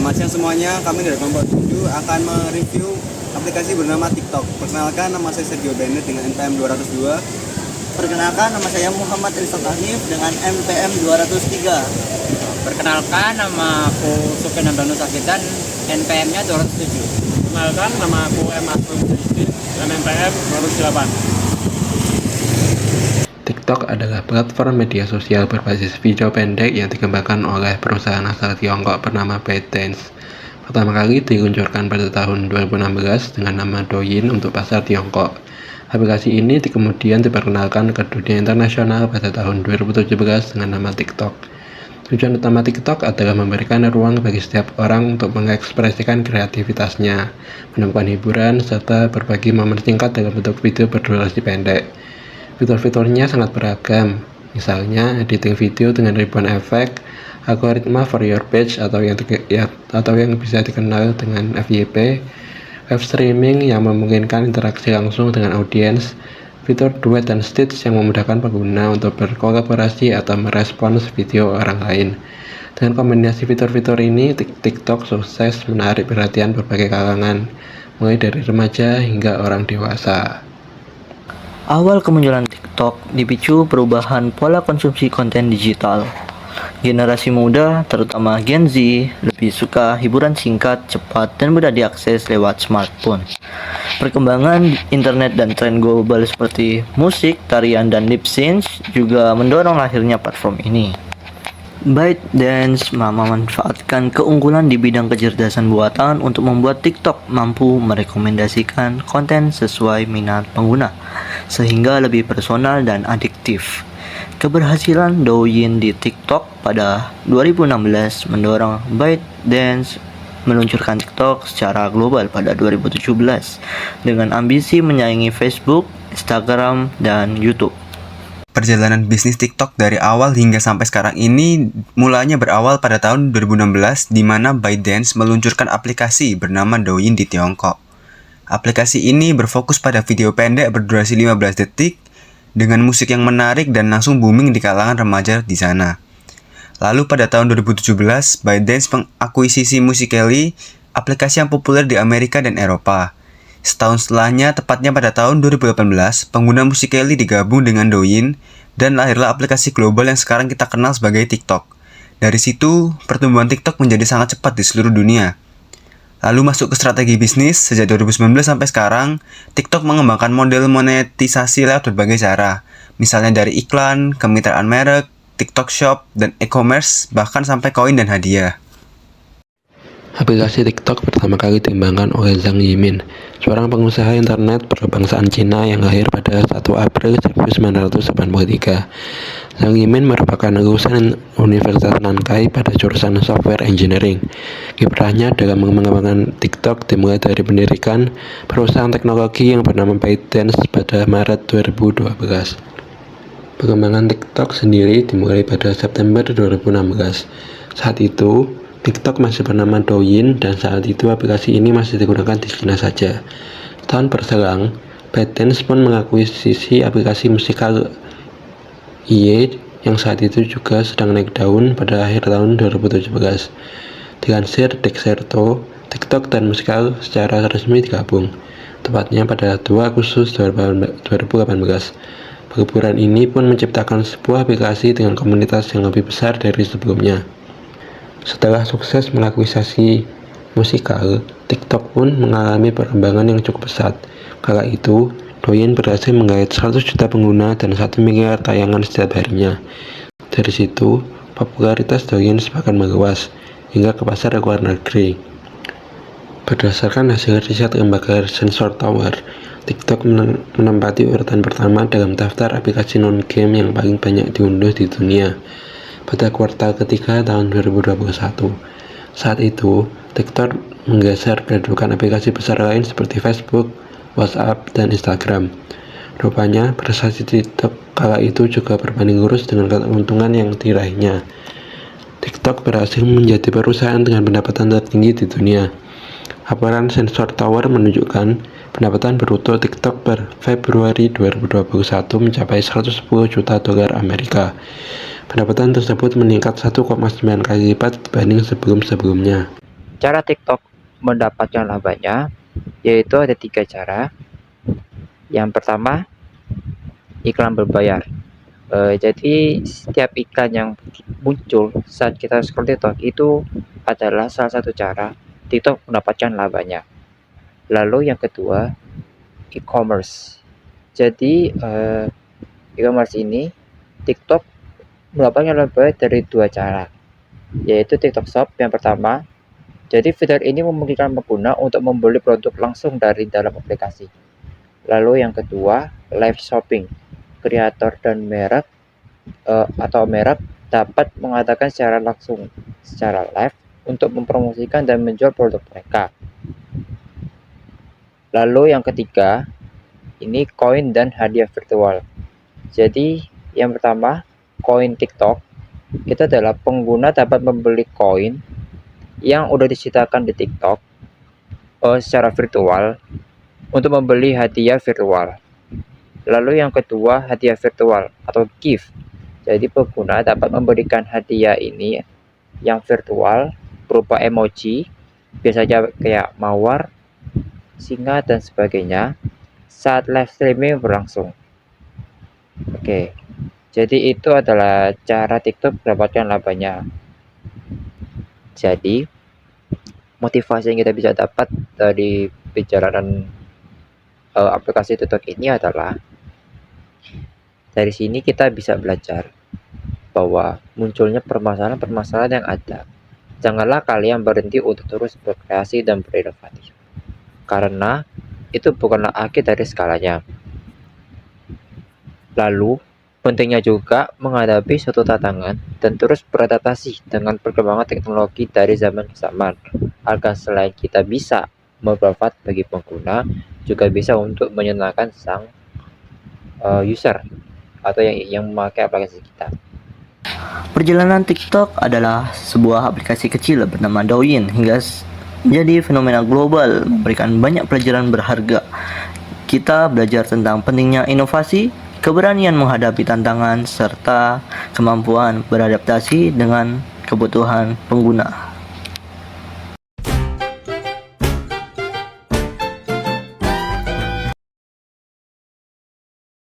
Selamat siang semuanya, kami dari kelompok 7 akan mereview aplikasi bernama TikTok. Perkenalkan, nama saya Sergio Bennett dengan NPM 202. Perkenalkan, nama saya Muhammad Rizal Hanif dengan NPM 203. Perkenalkan, nama aku Sufyan Abdanu Sakitan, NPM-nya 207. Perkenalkan, nama aku M. Asrum Justin dan NPM 208. TikTok adalah platform media sosial berbasis video pendek yang dikembangkan oleh perusahaan asal Tiongkok bernama ByteDance. Pertama kali diluncurkan pada tahun 2016 dengan nama Douyin untuk pasar Tiongkok. Aplikasi ini kemudian diperkenalkan ke dunia internasional pada tahun 2017 dengan nama TikTok. Tujuan utama TikTok adalah memberikan ruang bagi setiap orang untuk mengekspresikan kreativitasnya, menemukan hiburan, serta berbagi momen singkat dalam bentuk video berdurasi pendek. Fitur-fiturnya sangat beragam, misalnya editing video dengan ribuan efek, algoritma for your page atau yang bisa dikenal dengan FYP, live streaming yang memungkinkan interaksi langsung dengan audiens, fitur duet dan stitch yang memudahkan pengguna untuk berkolaborasi atau merespons video orang lain. Dengan kombinasi fitur-fitur ini, TikTok sukses menarik perhatian berbagai kalangan, mulai dari remaja hingga orang dewasa. Awal kemunculan TikTok dipicu perubahan pola konsumsi konten digital. Generasi muda, terutama Gen Z, lebih suka hiburan singkat, cepat, dan mudah diakses lewat smartphone. Perkembangan internet dan tren global seperti musik, tarian, dan lip sync juga mendorong lahirnya platform ini. ByteDance memanfaatkan keunggulan di bidang kecerdasan buatan untuk membuat TikTok mampu merekomendasikan konten sesuai minat pengguna, sehingga lebih personal dan adiktif. Keberhasilan Douyin di TikTok pada 2016 mendorong ByteDance meluncurkan TikTok secara global pada 2017 dengan ambisi menyaingi Facebook, Instagram, dan YouTube. Perjalanan bisnis TikTok dari awal hingga sampai sekarang ini mulanya berawal pada tahun 2016 di mana ByteDance meluncurkan aplikasi bernama Douyin di Tiongkok. Aplikasi ini berfokus pada video pendek berdurasi 15 detik dengan musik yang menarik dan langsung booming di kalangan remaja di sana. Lalu pada tahun 2017, ByteDance mengakuisisi Musical.ly, aplikasi yang populer di Amerika dan Eropa. Setahun setelahnya, tepatnya pada tahun 2018, pengguna Musical.ly digabung dengan Douyin dan lahirlah aplikasi global yang sekarang kita kenal sebagai TikTok. Dari situ, pertumbuhan TikTok menjadi sangat cepat di seluruh dunia. Lalu masuk ke strategi bisnis, sejak 2019 sampai sekarang, TikTok mengembangkan model monetisasi lewat berbagai cara. Misalnya dari iklan, kemitraan merek, TikTok Shop, dan e-commerce, bahkan sampai koin dan hadiah. Aplikasi TikTok pertama kali dikembangkan oleh Zhang Yimin, seorang pengusaha internet berbangsaan Cina yang lahir pada 1 April 1983. Zhang Yimin merupakan lulusan Universitas Nankai pada jurusan Software Engineering. Kiprahnya dalam mengembangkan TikTok dimulai dari pendirikan perusahaan teknologi yang bernama ByteDance pada Maret 2012. Pengembangan TikTok sendiri dimulai pada September 2016. Saat itu, TikTok masih bernama Douyin dan saat itu aplikasi ini masih digunakan di China saja. Setahun berselang, ByteDance pun mengakuisisi aplikasi Musical.ly yang saat itu juga sedang naik daun pada akhir tahun 2017. Dilansir Dexerto, TikTok dan Musical secara resmi digabung, tepatnya pada 2 Agustus 2018. Perburuan ini pun menciptakan sebuah aplikasi dengan komunitas yang lebih besar dari sebelumnya. Setelah sukses mengakuisisi Musical, TikTok pun mengalami perkembangan yang cukup pesat. Kala itu, Douyin berhasil menggait 100 juta pengguna dan 1 miliar tayangan setiap harinya. Dari situ, popularitas Douyin semakin meluas, hingga ke pasar luar negeri. Berdasarkan hasil riset lembaga Sensor Tower, TikTok menempati urutan pertama dalam daftar aplikasi non-game yang paling banyak diunduh di dunia pada kuartal ketiga tahun 2021. Saat itu, TikTok menggeser kedudukan aplikasi besar lain seperti Facebook, WhatsApp, dan Instagram. Rupanya, prestasi TikTok kala itu juga berbanding lurus dengan keuntungan yang diraihnya. TikTok berhasil menjadi perusahaan dengan pendapatan tertinggi di dunia. Laporan Sensor Tower menunjukkan pendapatan bruto TikTok per Februari 2021 mencapai 110 juta dolar Amerika. Pendapatan tersebut meningkat 1,9 kali lipat dibanding sebelum-sebelumnya. Cara TikTok mendapatkan labanya yaitu ada 3 cara. Yang pertama, iklan berbayar. Jadi setiap iklan yang muncul saat kita scroll TikTok itu adalah salah satu cara TikTok mendapatkan labanya. Lalu yang kedua, e-commerce. Jadi e-commerce ini TikTok mendapatkan laba dari 2 cara, yaitu TikTok Shop yang pertama. Jadi fitur ini memungkinkan pengguna untuk membeli produk langsung dari dalam aplikasi. Lalu yang kedua, live shopping. Kreator dan merek atau merek dapat mengatakan secara langsung, secara live untuk mempromosikan dan menjual produk mereka. Lalu yang ketiga, ini koin dan hadiah virtual. Jadi yang pertama, koin TikTok itu adalah pengguna dapat membeli koin yang udah disediakan di TikTok secara virtual untuk membeli hadiah virtual. Lalu yang kedua, hadiah virtual atau gift. Jadi pengguna dapat memberikan hadiah ini yang virtual berupa emoji, biasanya kayak mawar, singa dan sebagainya saat live streaming berlangsung. Oke. Jadi itu adalah cara TikTok mendapatkan labanya. Jadi motivasi yang kita bisa dapat dari perjalanan aplikasi TikTok ini adalah dari sini kita bisa belajar bahwa munculnya permasalahan-permasalahan yang ada. Janganlah kalian berhenti untuk terus berkreasi dan berinovasi, karena itu bukanlah akhir dari segalanya. Lalu pentingnya juga menghadapi suatu tantangan dan terus beradaptasi dengan perkembangan teknologi dari zaman ke zaman, agar selain kita bisa bermanfaat bagi pengguna, juga bisa untuk menyenangkan sang user atau yang memakai aplikasi kita. Perjalanan TikTok adalah sebuah aplikasi kecil bernama Douyin hingga menjadi fenomena global, memberikan banyak pelajaran berharga. Kita belajar tentang pentingnya inovasi, keberanian menghadapi tantangan, serta kemampuan beradaptasi dengan kebutuhan pengguna.